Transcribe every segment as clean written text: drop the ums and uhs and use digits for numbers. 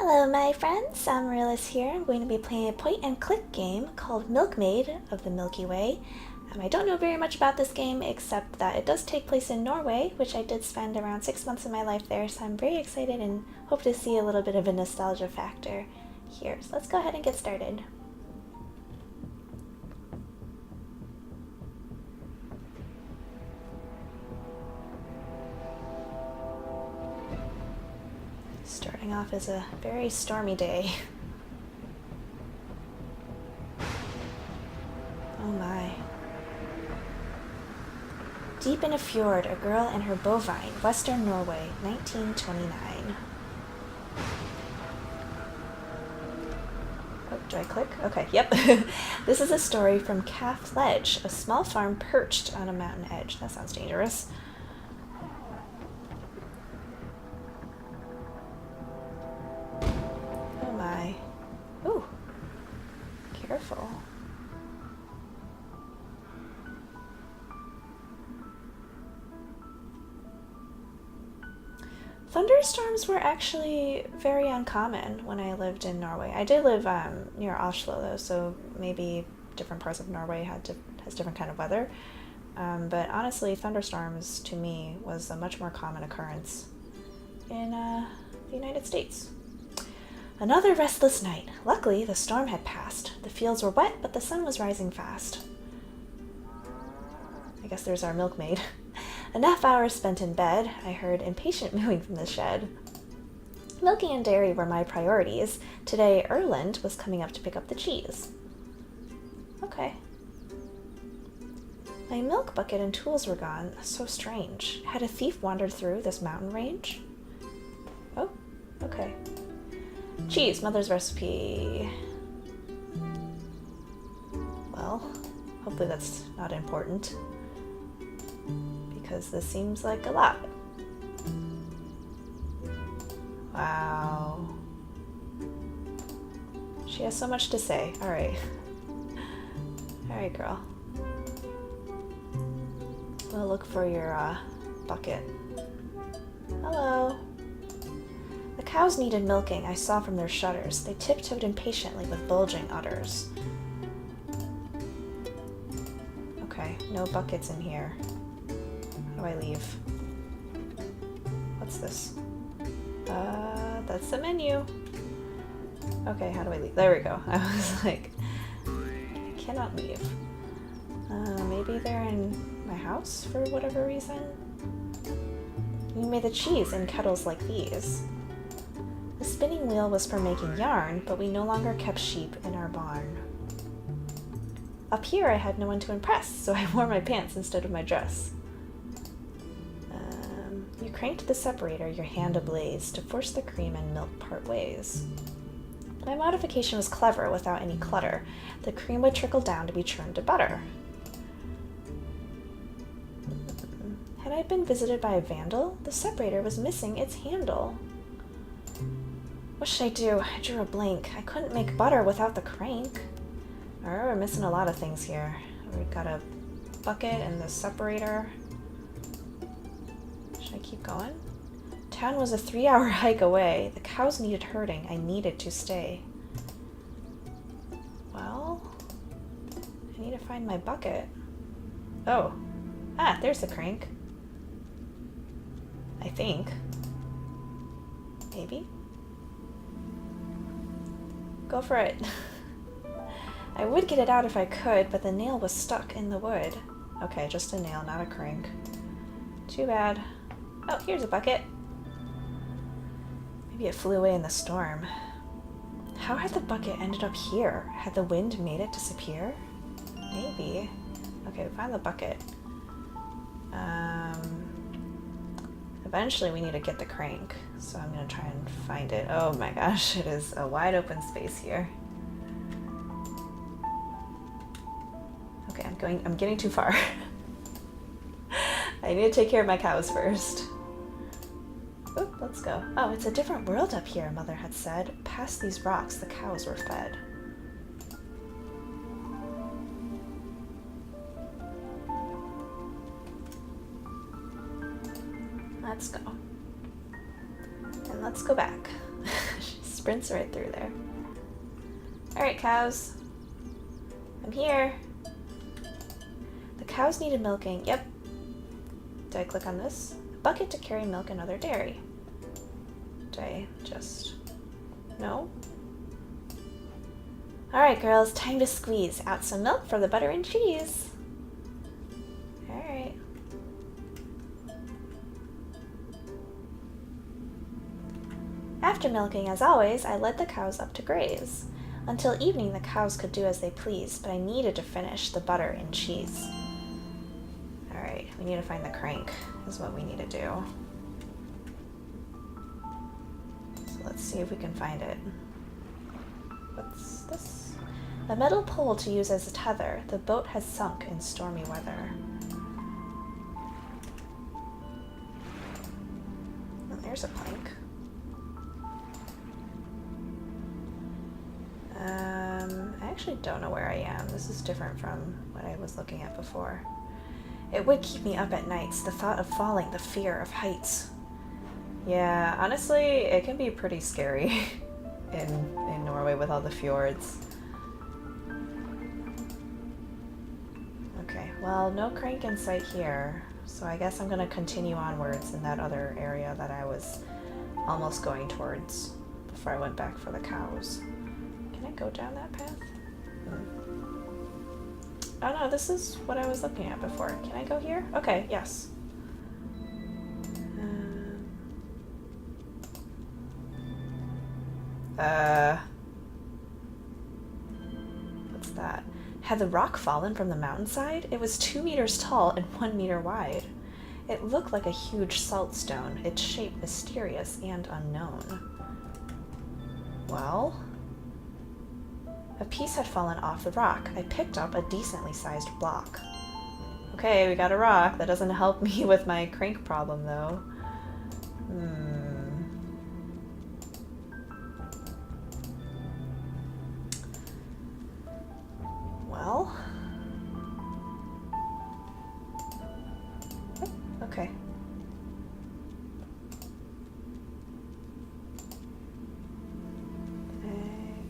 Hello my friends, SAmaryllis here. I'm going to be playing a point and click game called Milkmaid of the Milky Way. I don't know very much about this game except that it does take place in Norway, which I did spend around 6 months of my life there, so I'm very excited and hope to see a little bit of a nostalgia factor here. So let's go ahead and get started. Starting off as a very stormy day. Oh my. Deep in a fjord, a girl and her bovine, Western Norway, 1929. Oh, do I click? Okay, yep. This is a story from Calf Ledge, a small farm perched on a mountain edge. That sounds dangerous. Oh my. Ooh. Careful. Thunderstorms were actually very uncommon when I lived in Norway. I did live near Oslo though, so maybe different parts of Norway has different kind of weather. But honestly, thunderstorms to me was a much more common occurrence in the United States. Another restless night. Luckily, the storm had passed. The fields were wet, but the sun was rising fast. I guess there's our milkmaid. Enough hours spent in bed, I heard impatient mooing from the shed. Milky and dairy were my priorities. Today, Erland was coming up to pick up the cheese. Okay. My milk bucket and tools were gone. So strange. Had a thief wandered through this mountain range? Oh, okay. Cheese, mother's recipe. Well, hopefully that's not important, because this seems like a lot. Wow. She has so much to say. Alright. Alright, girl. We'll look for your bucket. Hello. The cows needed milking, I saw from their shutters. They tiptoed impatiently with bulging udders. Okay, no buckets in here. How do I leave? What's this? That's the menu. Okay, how do I leave? There we go. I was like, I cannot leave. Maybe they're in my house for whatever reason. We made the cheese in kettles like these. The spinning wheel was for making yarn, but we no longer kept sheep in our barn. Up here I had no one to impress, so I wore my pants instead of my dress. You cranked the separator, your hand ablaze, to force the cream and milk part ways. My modification was clever without any clutter. The cream would trickle down to be churned to butter. Had I been visited by a vandal? The separator was missing its handle. What should I do? I drew a blank. I couldn't make butter without the crank. We're missing a lot of things here. We've got a bucket and the separator. Should I keep going? Town was a 3-hour hike away. The cows needed herding. I needed to stay. Well, I need to find my bucket. Oh. Ah, there's the crank. I think. Maybe? Go for it. I would get it out if I could, but the nail was stuck in the wood. Okay, just a nail, not a crank. Too bad. Oh, here's a bucket. Maybe it flew away in the storm. How had the bucket ended up here? Had the wind made it disappear? Maybe. Okay, find the bucket. Eventually we need to get the crank, so I'm gonna try and find it. Oh my gosh, it is a wide open space here. Okay, I'm getting too far. I need to take care of my cows first. Oop, let's go. Oh, it's a different world up here, Mother had said. Past these rocks, the cows were fed. Let's go. And let's go back. She's Sprints right through there. Alright, cows. I'm here. The cows needed milking. Yep. Did I click on this? A bucket to carry milk and other dairy. Did I just... No? Alright, girls. Time to squeeze out some milk for the butter and cheese. Alright. After milking, as always, I led the cows up to graze. Until evening, the cows could do as they pleased, but I needed to finish the butter and cheese. Alright, we need to find the crank, is what we need to do. So let's see if we can find it. What's this? A metal pole to use as a tether. The boat has sunk in stormy weather. Oh, there's a plank. I actually don't know where I am. This is different from what I was looking at before. It would keep me up at nights, the thought of falling, the fear of heights. Yeah, honestly, it can be pretty scary in Norway with all the fjords. Okay, well, no crank in sight here, so I guess I'm going to continue onwards in that other area that I was almost going towards before I went back for the cows. Can I go down that path? Oh no, this is what I was looking at before. Can I go here? Okay, yes. What's that? Had the rock fallen from the mountainside? It was 2 meters tall and 1 meter wide. It looked like a huge salt stone, its shape mysterious and unknown. Well... A piece had fallen off the rock. I picked up a decently sized block. Okay, we got a rock. That doesn't help me with my crank problem, though. Well... Okay.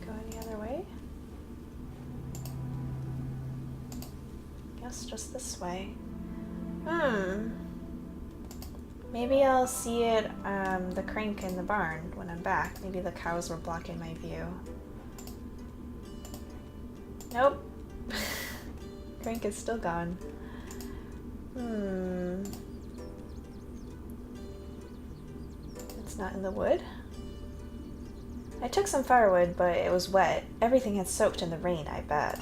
Go any other way? Just this way. Maybe I'll see it, the crank in the barn when I'm back. Maybe the cows were blocking my view. Nope. Crank is still gone. It's not in the wood? I took some firewood, but it was wet. Everything had soaked in the rain, I bet.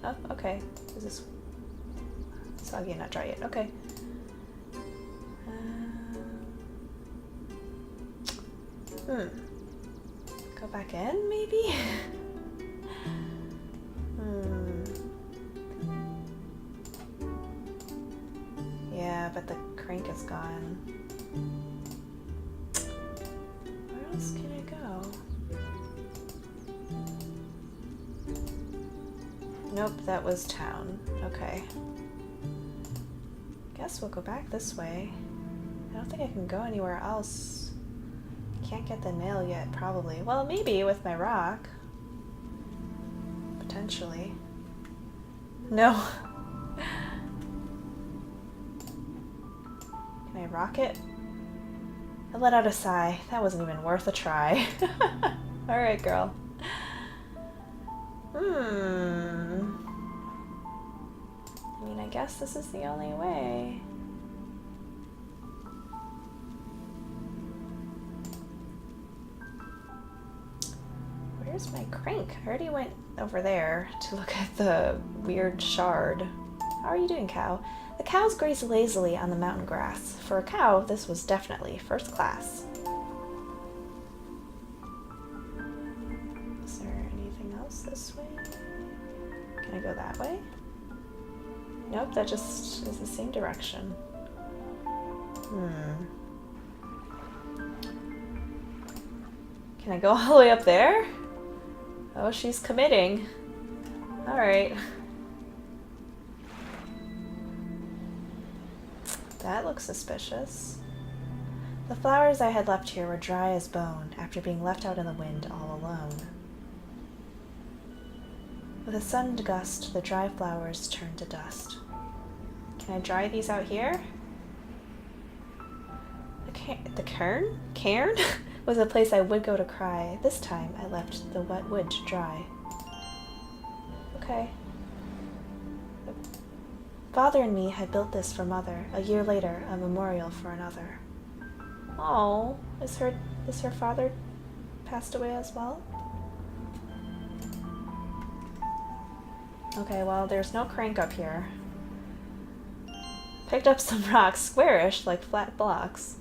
Oh, okay. Is this soggy, not dry yet? Okay. Go back in, maybe? Yeah, but the crank is gone. Where else can I go? Nope, that was town. Okay. Guess we'll go back this way. I don't think I can go anywhere else. Can't get the nail yet, probably. Well, maybe with my rock. Potentially. No. Can I rock it? I let out a sigh. That wasn't even worth a try. Alright, girl. I mean, I guess this is the only way. Where's my crank? I already went over there to look at the weird shard. How are you doing, cow? The cows grazed lazily on the mountain grass. For a cow, this was definitely first class. Is there anything else this way? Can I go that way? Nope, that just is the same direction. Can I go all the way up there? Oh, she's committing. Alright. That looks suspicious. The flowers I had left here were dry as bone after being left out in the wind all alone. With a sudden gust, the dry flowers turned to dust. Can I dry these out here? The cairn? Cairn? Was a place I would go to cry. This time I left the wet wood to dry. Okay. Father and me had built this for Mother. A year later, a memorial for another. Oh, is her father passed away as well? Okay, well, there's no crank up here. Picked up some rocks, squarish, like flat blocks.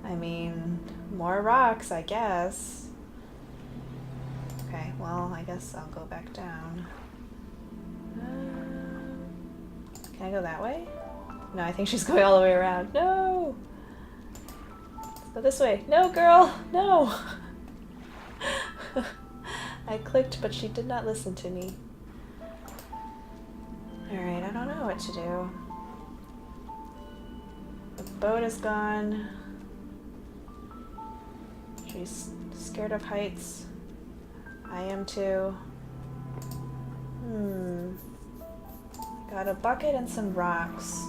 I mean, more rocks, I guess. Okay, well, I guess I'll go back down. Can I go that way? No, I think she's going all the way around. No! Let's go this way. No, girl! No! I clicked, but she did not listen to me. Alright, I don't know what to do. The boat is gone. She's scared of heights. I am too. Got a bucket and some rocks.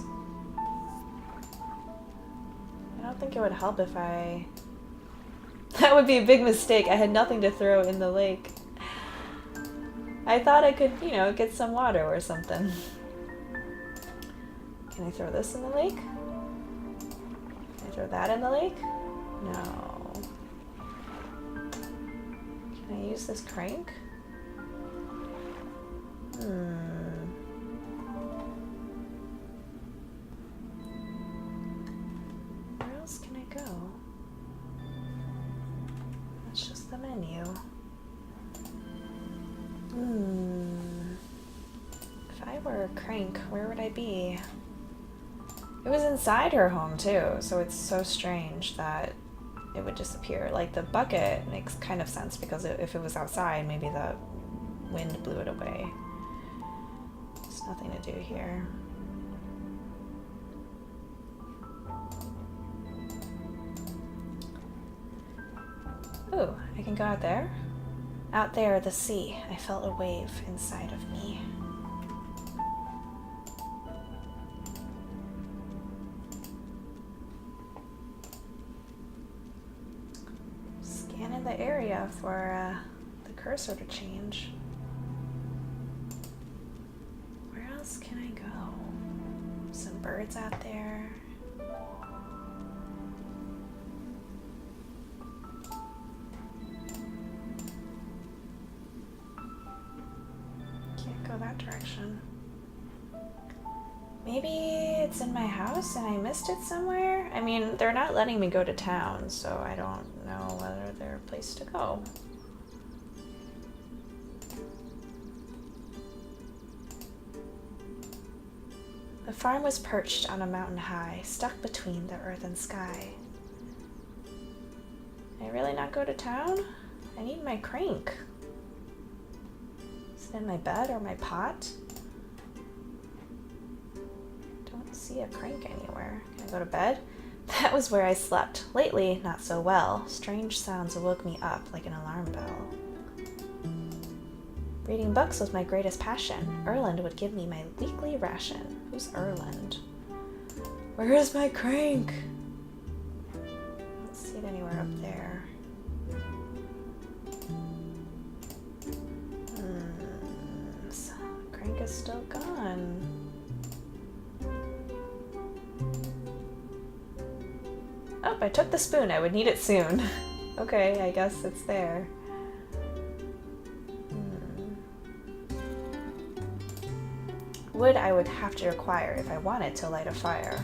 I don't think it would help if I... That would be a big mistake. I had nothing to throw in the lake. I thought I could, you know, get some water or something. Can I throw this in the lake? Can I throw that in the lake? No. Can I use this crank? Where else can I go? That's just the menu. If I were a crank, where would I be? It was inside her home too, so it's so strange that it would disappear. Like the bucket makes kind of sense because if it was outside, maybe the wind blew it away. There's nothing to do here. Ooh, I can go out there. Out there, the sea. I felt a wave inside of me. Scanning the area for the cursor to change. Where else can I go? Some birds out there. Can't go that direction. Maybe it's in my house and I missed it somewhere? I mean, they're not letting me go to town, so I don't know whether they're a place to go. The farm was perched on a mountain high, stuck between the earth and sky. Can I really not go to town? I need my crank. Is it in my bed or my pot? Don't see a crank anywhere. Can I go to bed? That was where I slept. Lately, not so well. Strange sounds awoke me up like an alarm bell. Reading books was my greatest passion. Erland would give me my weekly ration. Who's Erland? Where is my crank? I don't see it anywhere up there. So the crank is still gone. Oh, I took the spoon. I would need it soon. Okay, I guess it's there. Wood I would have to acquire if I wanted to light a fire.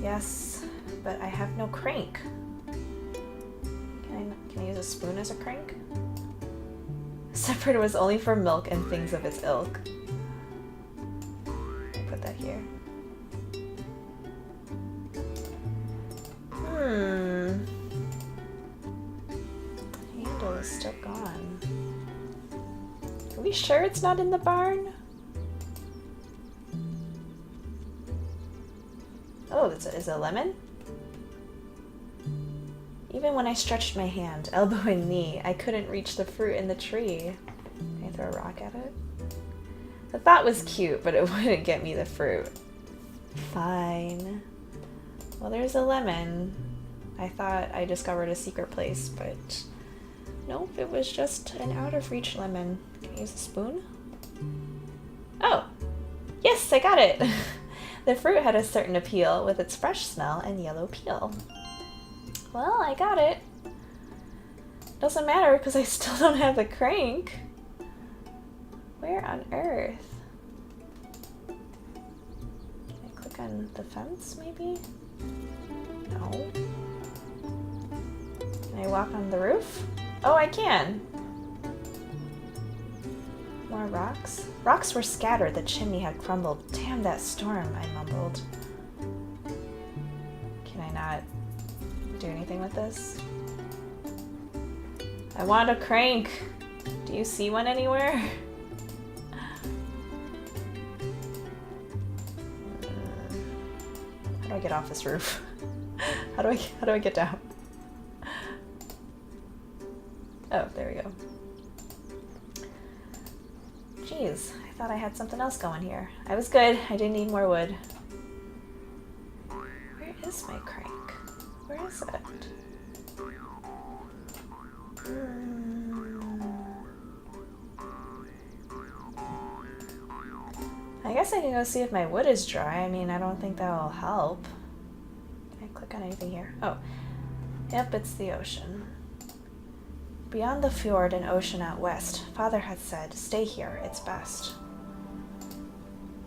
Yes, but I have no crank. Can I use a spoon as a crank? Separate was only for milk and things of its ilk. I'll put that here. Handle is still gone. Are we sure it's not in the barn? Oh, this is a lemon? Even when I stretched my hand, elbow and knee, I couldn't reach the fruit in the tree. Can I throw a rock at it? The thought was cute, but it wouldn't get me the fruit. Fine. Well, there's a lemon. I thought I discovered a secret place, but nope, it was just an out-of-reach lemon. Can I use a spoon? Oh! Yes, I got it! The fruit had a certain appeal with its fresh smell and yellow peel. Well, I got it. Doesn't matter because I still don't have the crank. Where on earth? Can I click on the fence, maybe? No. Can I walk on the roof? Oh, I can! More rocks? Rocks were scattered, the chimney had crumbled. Damn that storm, I mumbled. Can I not do anything with this? I want a crank! Do you see one anywhere? How do I get off this roof? How do I get down? Oh, there we go. Jeez, I thought I had something else going here. I was good. I didn't need more wood. Where is my crank? Where is it? I guess I can go see if my wood is dry. I mean, I don't think that will help. Can I click on anything here? Oh, yep, it's the ocean. Beyond the fjord and ocean out west, Father had said, stay here, it's best.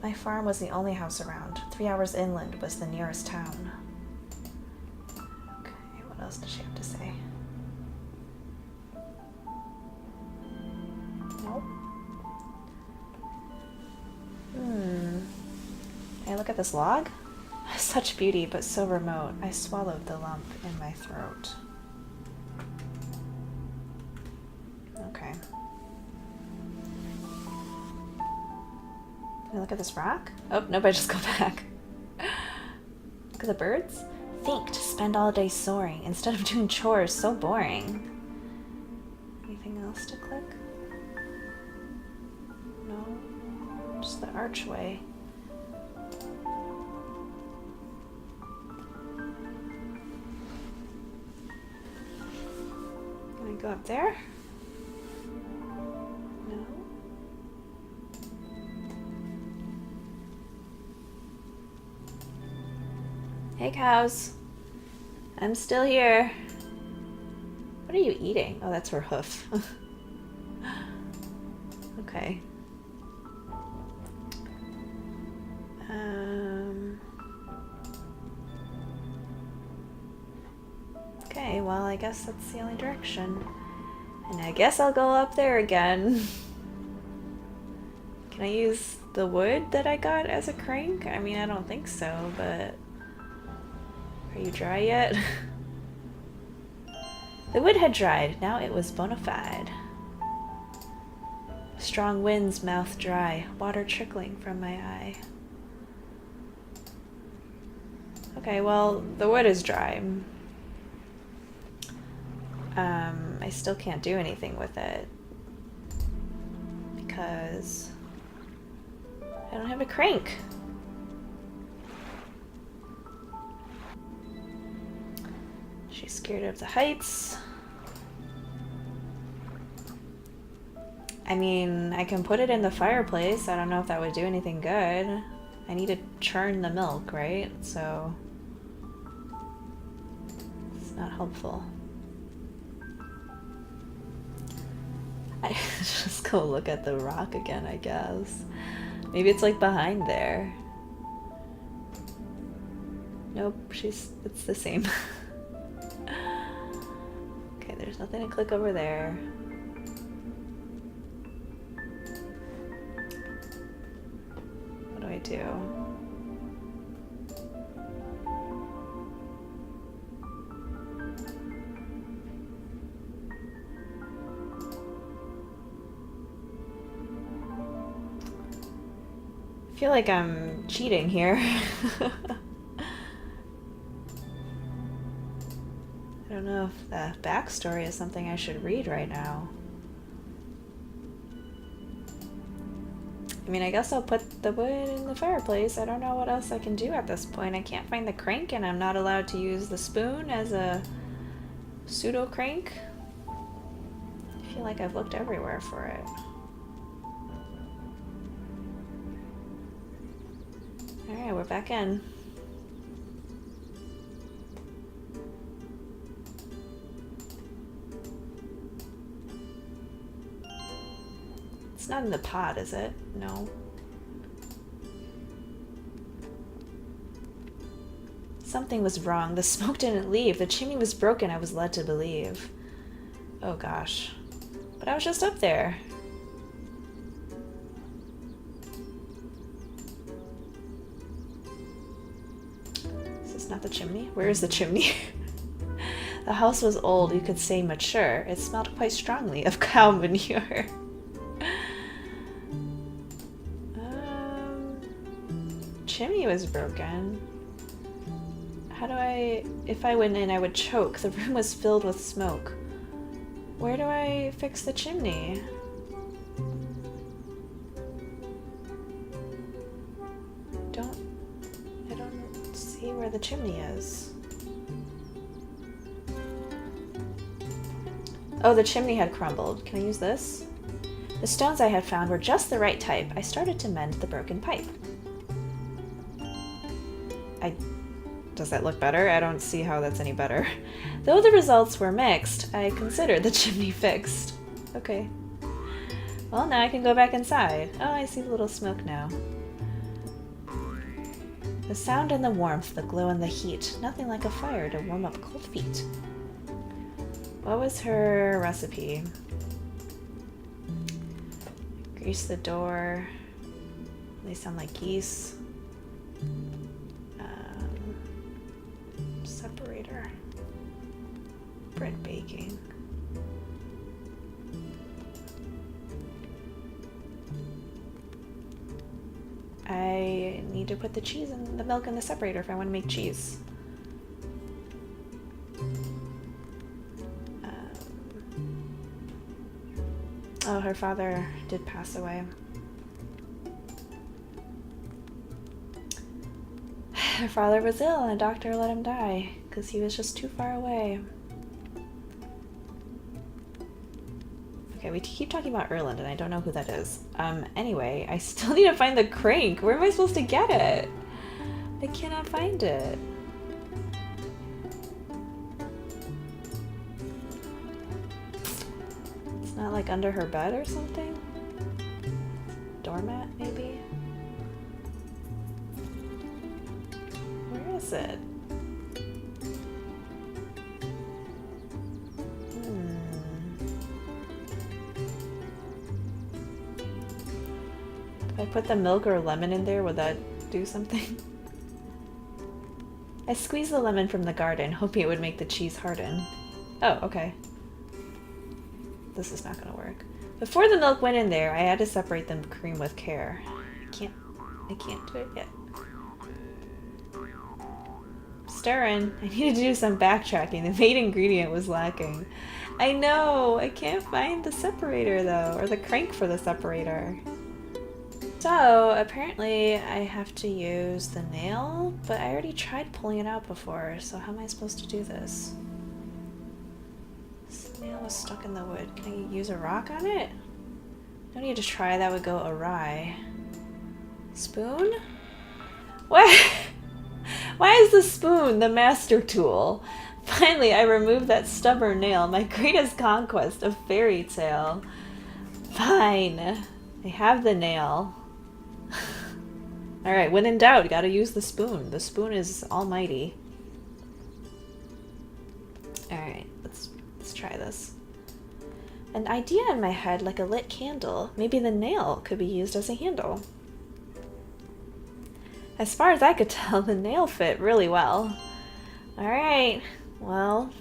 My farm was the only house around. 3 hours inland was the nearest town. Okay, what else does she have to say? Nope. Can I look at this log? Such beauty, but so remote. I swallowed the lump in my throat. Okay. Can I look at this rock? Oh, nope, I just go back. Look at the birds. Think to spend all day soaring instead of doing chores, so boring. Anything else to click? No, just the archway. Can I go up there? No. Hey cows, I'm still here. What are you eating? Oh, that's her hoof. Okay. Okay, well, I guess that's the only direction. And I guess I'll go up there again. Can I use the wood that I got as a crank? I mean, I don't think so, but... Are you dry yet? The wood had dried, now it was bona fide. Strong winds, mouth dry, water trickling from my eye. Okay, well, the wood is dry. I still can't do anything with it because I don't have a crank. She's scared of the heights. I mean, I can put it in the fireplace. I don't know if that would do anything good. I need to churn the milk, right? So it's not helpful. I just go look at the rock again, I guess. Maybe it's like behind there. Nope, it's the same. Okay, there's nothing to click over there. What do I do? I feel like I'm cheating here. know if the backstory is something I should read right now. I mean, I guess I'll put the wood in the fireplace. I don't know what else I can do at this point. I can't find the crank, and I'm not allowed to use the spoon as a pseudo crank. I feel like I've looked everywhere for it. Alright, we're back in. It's not in the pot, is it? No. Something was wrong. The smoke didn't leave. The chimney was broken, I was led to believe. Oh gosh. But I was just up there. Is this not the chimney? Where is the chimney? The house was old, you could say mature. It smelled quite strongly of cow manure. Chimney was broken. How do I... If I went in, I would choke. The room was filled with smoke. Where do I fix the chimney? I don't see where the chimney is. Oh, the chimney had crumbled. Can I use this? The stones I had found were just the right type. I started to mend the broken pipe. Does that look better? I don't see how that's any better. Though the results were mixed, I considered the chimney fixed. Okay. Well, now I can go back inside. Oh, I see the little smoke now. The sound and the warmth, the glow and the heat. Nothing like a fire to warm up cold feet. What was her recipe? Grease the door. They sound like geese. Separator. Bread baking. I need to put the cheese and the milk in the separator if I want to make cheese. Oh, her father did pass away. Her father was ill and a doctor let him die because he was just too far away. Okay, we keep talking about Erland and I don't know who that is. Anyway, I still need to find the crank. Where am I supposed to get it? I cannot find it. It's not like under her bed or something? Doormat, maybe? Where is it? If I put the milk or lemon in there, would that do something? I squeezed the lemon from the garden, hoping it would make the cheese harden. Oh, okay. This is not gonna work. Before the milk went in there, I had to separate the cream with care. I can't do it yet. Stirring. I needed to do some backtracking. The main ingredient was lacking. I know! I can't find the separator though, or the crank for the separator. So, apparently I have to use the nail, but I already tried pulling it out before, so how am I supposed to do this? This nail was stuck in the wood. Can I use a rock on it? No need to try, that would go awry. Spoon? What? Why is the spoon the master tool? Finally, I removed that stubborn nail, my greatest conquest, a fairy tale. Fine. I have the nail. Alright, when in doubt, gotta use the spoon. The spoon is almighty. Alright, let's try this. An idea in my head, like a lit candle. Maybe the nail could be used as a handle. As far as I could tell, the nail fit really well. Alright, well,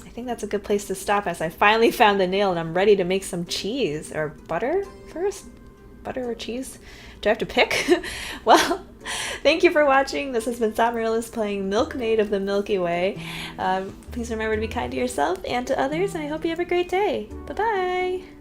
I think that's a good place to stop as I finally found the nail and I'm ready to make some cheese. Or butter first? Butter or cheese? Do I have to pick? Well, Thank you for watching. This has been SAmaryllis playing Milkmaid of the Milky Way. Please remember to be kind to yourself and to others, and I hope you have a great day. Bye-bye!